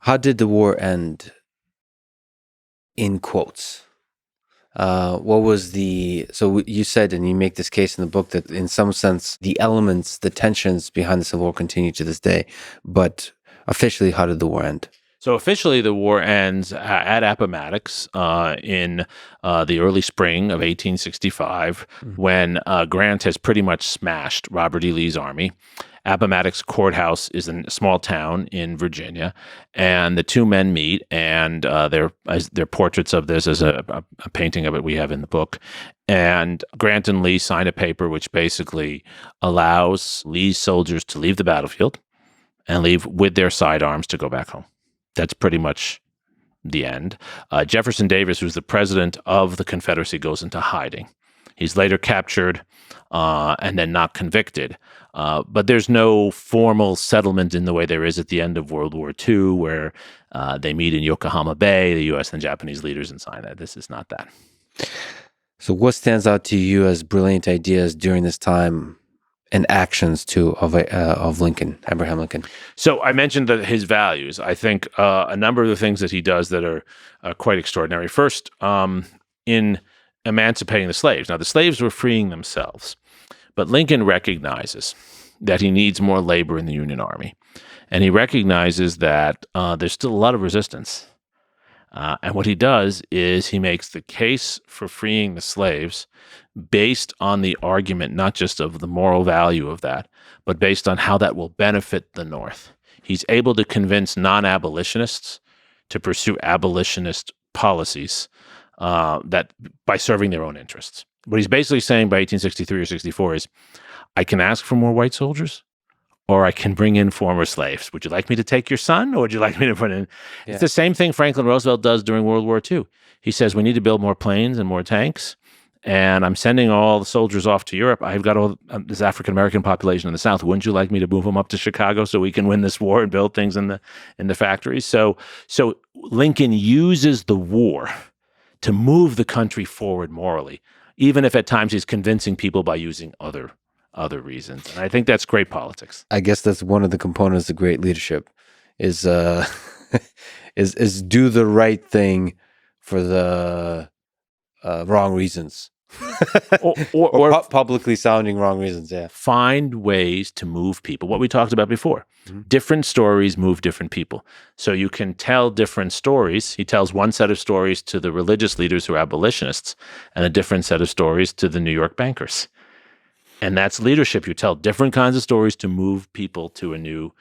How did the war end? In quotes. What was so you said, and you make this case in the book, that in some sense, the elements, the tensions behind the Civil War continue to this day. But officially, how did the war end? So officially, the war ends at Appomattox in the early spring of 1865, when Grant has pretty much smashed Robert E. Lee's army. Appomattox Courthouse is a small town in Virginia, and the two men meet, and they're portraits of this as a painting of it we have in the book. And Grant and Lee sign a paper which basically allows Lee's soldiers to leave the battlefield and leave with their sidearms to go back home. That's pretty much the end. Jefferson Davis, who's the president of the Confederacy, goes into hiding. He's later captured and then not convicted. But there's no formal settlement in the way there is at the end of World War II, where they meet in Yokohama Bay, the U.S. and Japanese leaders, and sign that. This is not that. So what stands out to you as brilliant ideas during this time and actions of Lincoln, Abraham Lincoln? So I mentioned that his values. I think a number of the things that he does that are quite extraordinary. First, in emancipating the slaves. Now, the slaves were freeing themselves, but Lincoln recognizes that he needs more labor in the Union Army, and he recognizes that there's still a lot of resistance. And what he does is he makes the case for freeing the slaves based on the argument, not just of the moral value of that, but based on how that will benefit the North. He's able to convince non-abolitionists to pursue abolitionist policies that by serving their own interests. What he's basically saying by 1863 or 64 is, I can ask for more white soldiers, or I can bring in former slaves. Would you like me to take your son, or would you like me to put in? Yeah. It's the same thing Franklin Roosevelt does during World War II. He says, we need to build more planes and more tanks, and I'm sending all the soldiers off to Europe. I've got all this African-American population in the South. Wouldn't you like me to move them up to Chicago so we can win this war and build things in the factories? So Lincoln uses the war to move the country forward morally, even if at times he's convincing people by using other reasons. And I think that's great politics. I guess that's one of the components of great leadership is is do the right thing for the wrong reasons. or publicly sounding wrong reasons, yeah. Find ways to move people. What we talked about before. Mm-hmm. Different stories move different people. So you can tell different stories. He tells one set of stories to the religious leaders who are abolitionists and a different set of stories to the New York bankers. And that's leadership. You tell different kinds of stories to move people to a new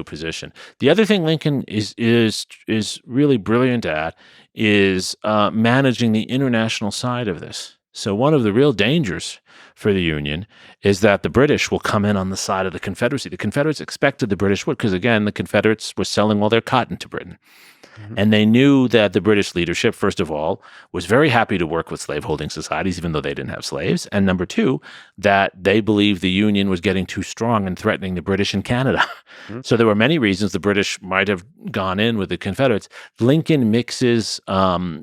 position. The other thing Lincoln is really brilliant at is managing the international side of this. So one of the real dangers for the Union is that the British will come in on the side of the Confederacy. The Confederates expected the British would, because again, the Confederates were selling all their cotton to Britain. Mm-hmm. And they knew that the British leadership, first of all, was very happy to work with slaveholding societies, even though they didn't have slaves. And number two, that they believed the Union was getting too strong and threatening the British in Canada. Mm-hmm. So there were many reasons the British might have gone in with the Confederates. Lincoln mixes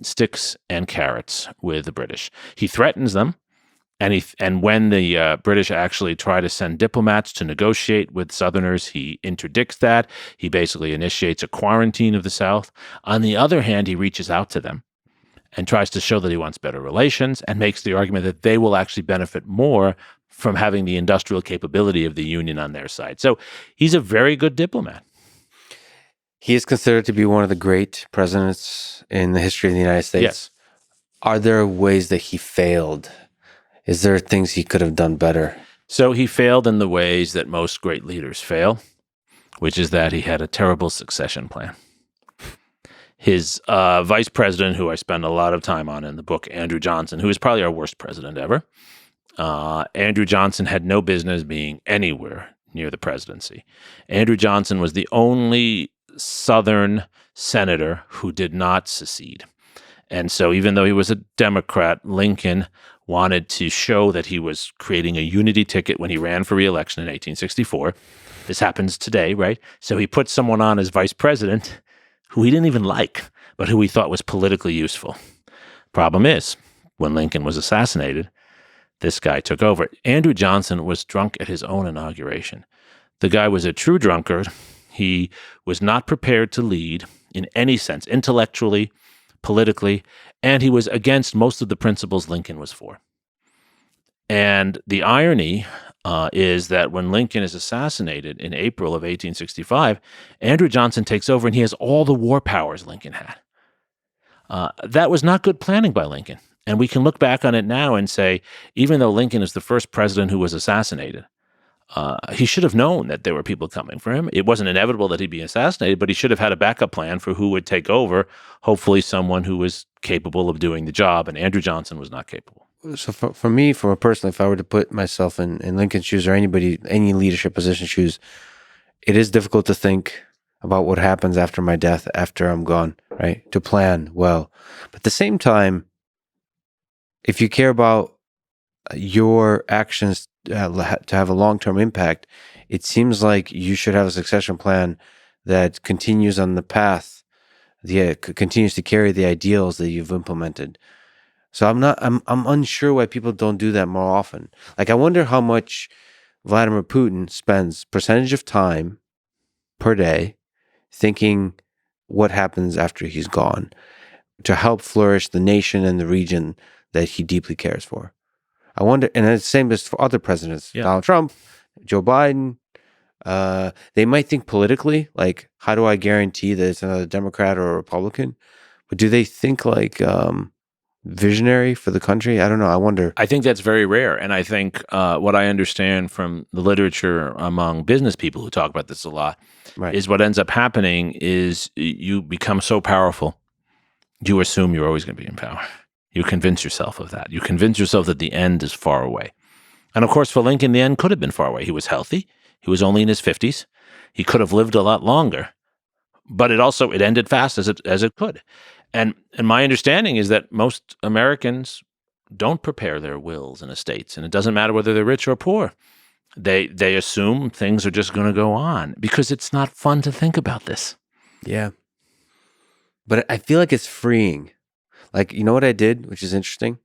sticks and carrots with the British. He threatens them. And when the British actually try to send diplomats to negotiate with Southerners, he interdicts that. He basically initiates a quarantine of the South. On the other hand, he reaches out to them and tries to show that he wants better relations and makes the argument that they will actually benefit more from having the industrial capability of the Union on their side. So he's a very good diplomat. He is considered to be one of the great presidents in the history of the United States. Yes. Are there ways that he failed? Is there things he could have done better? So he failed in the ways that most great leaders fail, which is that he had a terrible succession plan. His vice president, who I spend a lot of time on in the book, Andrew Johnson, who is probably our worst president ever, Andrew Johnson had no business being anywhere near the presidency. Andrew Johnson was the only Southern senator who did not secede. And so even though he was a Democrat, Lincoln wanted to show that he was creating a unity ticket when he ran for re-election in 1864. This happens today, right? So he put someone on as vice president who he didn't even like, but who he thought was politically useful. Problem is, when Lincoln was assassinated, this guy took over. Andrew Johnson was drunk at his own inauguration. The guy was a true drunkard. He was not prepared to lead in any sense, intellectually, politically, and he was against most of the principles Lincoln was for. And the irony is that when Lincoln is assassinated in April of 1865, Andrew Johnson takes over and he has all the war powers Lincoln had. That was not good planning by Lincoln. And we can look back on it now and say, even though Lincoln is the first president who was assassinated, he should have known that there were people coming for him. It wasn't inevitable that he'd be assassinated, but he should have had a backup plan for who would take over, hopefully someone who was capable of doing the job, and Andrew Johnson was not capable. So for me, from a personal, if I were to put myself in Lincoln's shoes or any leadership position shoes, it is difficult to think about what happens after my death, after I'm gone, right? To plan well. But at the same time, if you care about your actions to have a long-term impact, it seems like you should have a succession plan that continues on the path, continues to carry the ideals that you've implemented. So I'm unsure why people don't do that more often. Like, I wonder how much Vladimir Putin spends percentage of time per day thinking what happens after he's gone to help flourish the nation and the region that he deeply cares for. I wonder, and it's the same as for other presidents, Donald Trump, Joe Biden. They might think politically, like, how do I guarantee that it's another Democrat or a Republican? But do they think like visionary for the country? I don't know. I wonder. I think that's very rare. And I think what I understand from the literature among business people who talk about this a lot is what ends up happening is you become so powerful, you assume you're always going to be in power. You convince yourself of that. You convince yourself that the end is far away. And of course, for Lincoln, the end could have been far away. He was healthy. He was only in his 50s. He could have lived a lot longer. But it ended fast as it could. And my understanding is that most Americans don't prepare their wills and estates, and it doesn't matter whether they're rich or poor. They assume things are just going to go on because it's not fun to think about this. Yeah. But I feel like it's freeing. Like, you know what I did, which is interesting?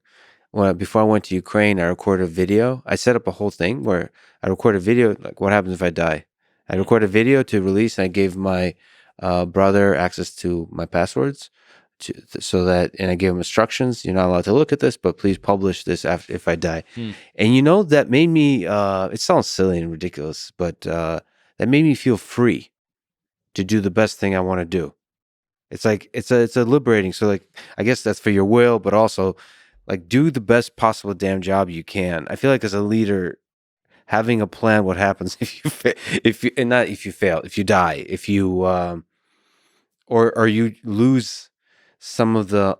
Before I went to Ukraine, I recorded a video. I set up a whole thing where I record a video, like, what happens if I die? I record a video to release, and I gave my brother access to my passwords. And I gave him instructions. You're not allowed to look at this, but please publish this if I die. And that made me. It sounds silly and ridiculous, but that made me feel free to do the best thing I want to do. It's like it's a liberating. So, like, I guess that's for your will, but also, like, do the best possible damn job you can. I feel like as a leader, having a plan, what happens if you fail, if you die, if you or you lose some of the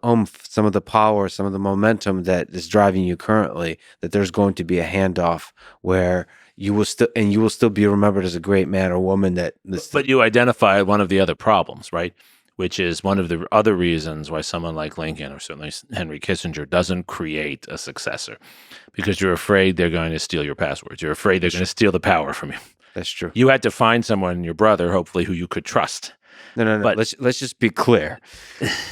some of the power, some of the momentum that is driving you currently, that there's going to be a handoff where you will still be remembered as a great man or woman But you identify one of the other problems, right? Which is one of the other reasons why someone like Lincoln or certainly Henry Kissinger doesn't create a successor, because you're afraid they're going to steal your passwords. You're afraid they're going to steal the power from you. That's true. You had to find someone, your brother, hopefully, who you could trust. No. But let's just be clear.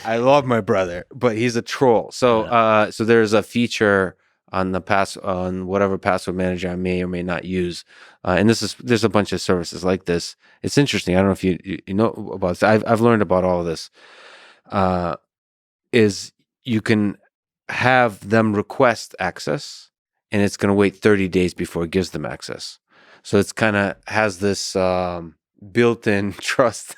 I love my brother, but he's a troll. So so there's a feature on whatever password manager I may or may not use, and there's a bunch of services like this. It's interesting. I don't know if you know about this. I've learned about all of this. Is you can have them request access, and it's going to wait 30 days before it gives them access. So it's kind of has this built-in trust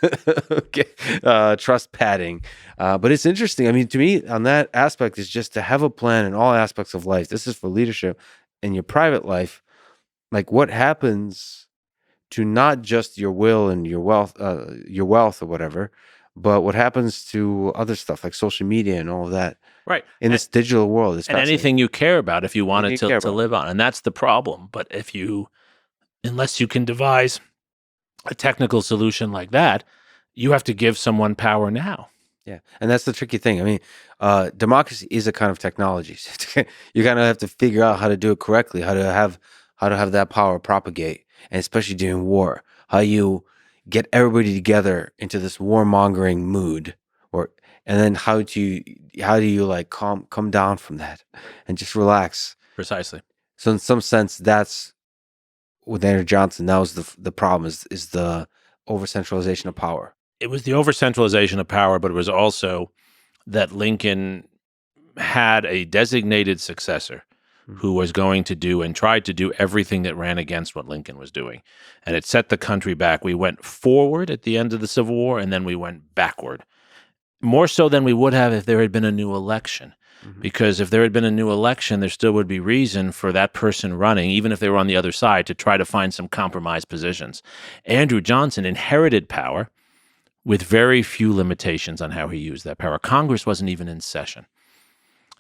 trust padding, but it's interesting. I mean, to me, on that aspect, is just to have a plan in all aspects of life. This is for leadership in your private life. Like, what happens to not just your will and your wealth or whatever, but what happens to other stuff like social media and all of that, right? In this digital world, and anything you care about, if you wanted to live on, and that's the problem. But unless you can devise a technical solution like that, you have to give someone power now. Yeah, and that's the tricky thing. I mean, democracy is a kind of technology. You kind of have to figure out how to do it correctly, how to have that power propagate, and especially during war, how you get everybody together into this warmongering mood, and then how do you like come down from that and just relax? Precisely. So in some sense, that's with Andrew Johnson. That was the problem is the over-centralization of power. It was the over-centralization of power, but it was also that Lincoln had a designated successor who was going to do and tried to do everything that ran against what Lincoln was doing. And it set the country back. We went forward at the end of the Civil War, and then we went backward. More so than we would have if there had been a new election. Because if there had been a new election, there still would be reason for that person running, even if they were on the other side, to try to find some compromise positions. Andrew Johnson inherited power with very few limitations on how he used that power. Congress wasn't even in session.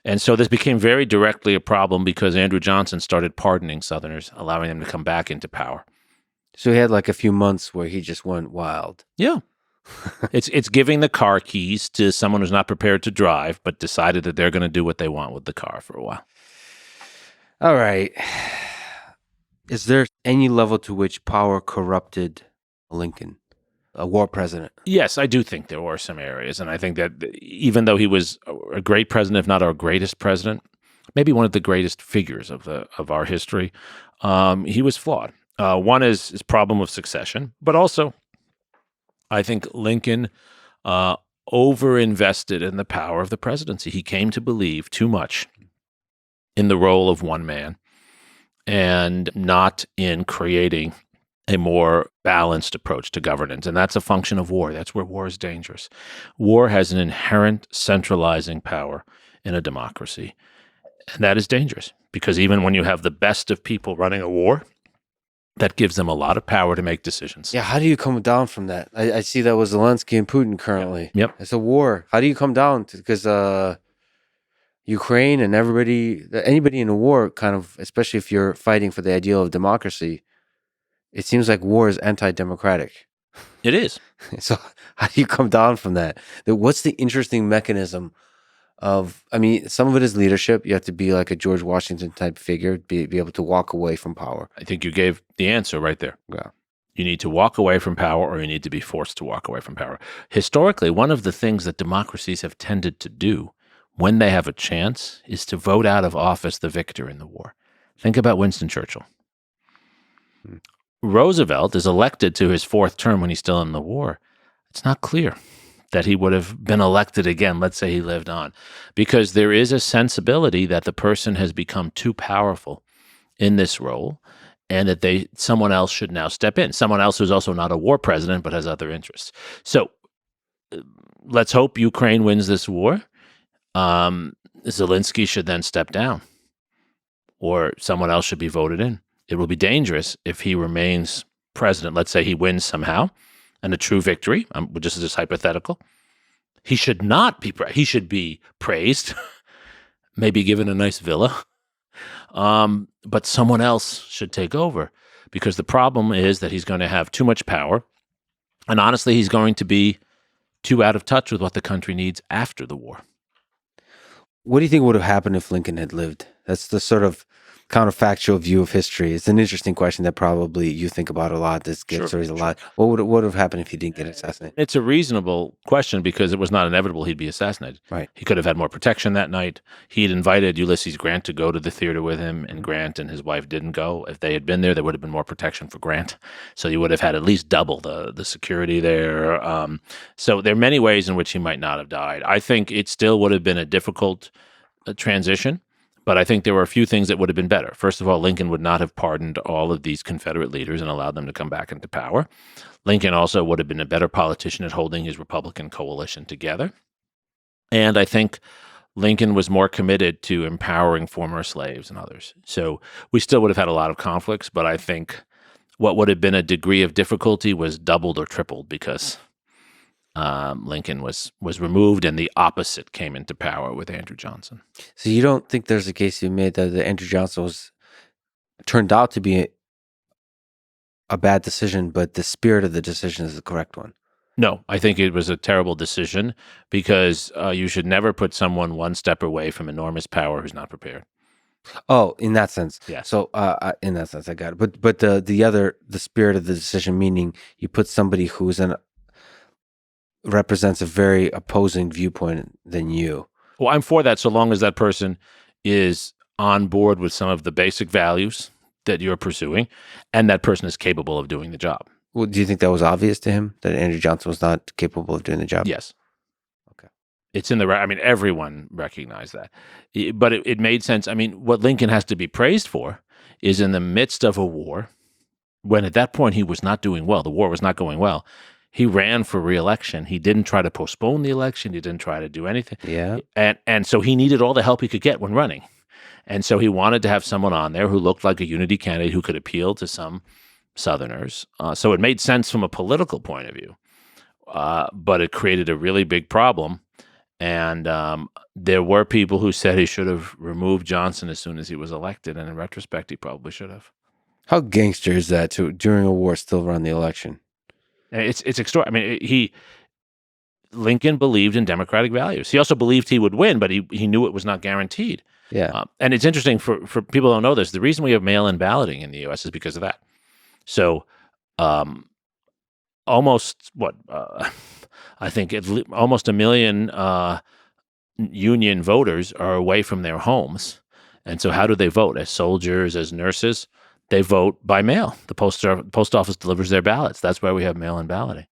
And so this became very directly a problem because Andrew Johnson started pardoning Southerners, allowing them to come back into power. So he had like a few months where he just went wild. Yeah. It's giving the car keys to someone who's not prepared to drive, but decided that they're going to do what they want with the car for a while. All right. Is there any level to which power corrupted Lincoln, a war president? Yes, I do think there were some areas. And I think that even though he was a great president, if not our greatest president, maybe one of the greatest figures of our history, he was flawed. One is his problem of succession, but also I think Lincoln overinvested in the power of the presidency. He came to believe too much in the role of one man and not in creating a more balanced approach to governance. And that's a function of war. That's where war is dangerous. War has an inherent centralizing power in a democracy. And that is dangerous because even when you have the best of people running a war, that gives them a lot of power to make decisions. Yeah, how do you come down from that? I see that with Zelensky and Putin currently. Yep. It's a war. How do you come down? Because Ukraine and anybody in a war kind of, especially if you're fighting for the ideal of democracy, it seems like war is anti-democratic. It is. So how do you come down from that? What's the interesting mechanism of, I mean, some of it is leadership. You have to be like a George Washington type figure, be able to walk away from power. I think you gave the answer right there. Yeah. You need to walk away from power or you need to be forced to walk away from power. Historically, one of the things that democracies have tended to do when they have a chance is to vote out of office the victor in the war. Think about Winston Churchill. Roosevelt is elected to his fourth term when he's still in the war. It's not clear that he would have been elected again, let's say he lived on, because there is a sensibility that the person has become too powerful in this role and that someone else should now step in, someone else who's also not a war president but has other interests. So let's hope Ukraine wins this war. Zelensky should then step down or someone else should be voted in. It will be dangerous if he remains president. Let's say he wins somehow and a true victory, just as this hypothetical. He should not be he should be praised, maybe given a nice villa, but someone else should take over because the problem is that he's going to have too much power, and honestly, he's going to be too out of touch with what the country needs after the war. What do you think would have happened if Lincoln had lived? That's the sort of counterfactual view of history. It's an interesting question that probably you think about a lot. This gets stories a lot. What would have happened if he didn't get assassinated? It's a reasonable question because it was not inevitable he'd be assassinated. Right. He could have had more protection that night. He'd invited Ulysses Grant to go to the theater with him, and Grant and his wife didn't go. If they had been there would have been more protection for Grant. So you would have had at least double the security there. So there are many ways in which he might not have died. I think it still would have been a difficult transition. But I think there were a few things that would have been better. First of all, Lincoln would not have pardoned all of these Confederate leaders and allowed them to come back into power. Lincoln also would have been a better politician at holding his Republican coalition together. And I think Lincoln was more committed to empowering former slaves and others. So we still would have had a lot of conflicts, but I think what would have been a degree of difficulty was doubled or tripled because Lincoln was removed and the opposite came into power with Andrew Johnson. So you don't think there's a case you made that Andrew Johnson turned out to be a bad decision, but the spirit of the decision is the correct one? No, I think it was a terrible decision because you should never put someone one step away from enormous power who's not prepared. Oh, in that sense. Yeah. So in that sense, I got it. But the spirit of the decision, meaning you put somebody who's represents a very opposing viewpoint than you. Well, I'm for that so long as that person is on board with some of the basic values that you're pursuing and that person is capable of doing the job. Well, do you think that was obvious to him that Andrew Johnson was not capable of doing the job? Yes. Okay. It's in the, I mean, everyone recognized that. But it made sense. I mean, what Lincoln has to be praised for is in the midst of a war, when at that point he was not doing well, the war was not going well, he ran for re-election. He didn't try to postpone the election. He didn't try to do anything. Yeah. And so he needed all the help he could get when running. And so he wanted to have someone on there who looked like a unity candidate who could appeal to some Southerners. So it made sense from a political point of view. But it created a really big problem. And there were people who said he should have removed Johnson as soon as he was elected. And in retrospect, he probably should have. How gangster is that to, during a war, still run the election? It's extraordinary. I mean, Lincoln believed in democratic values. He also believed he would win, but he knew it was not guaranteed. Yeah. And it's interesting for people who don't know this. The reason we have mail-in balloting in the U.S. is because of that. So, almost I think almost 1 million Union voters are away from their homes, and so how do they vote? As soldiers, as nurses, they vote by mail. The post office delivers their ballots. That's why we have mail-in balloting.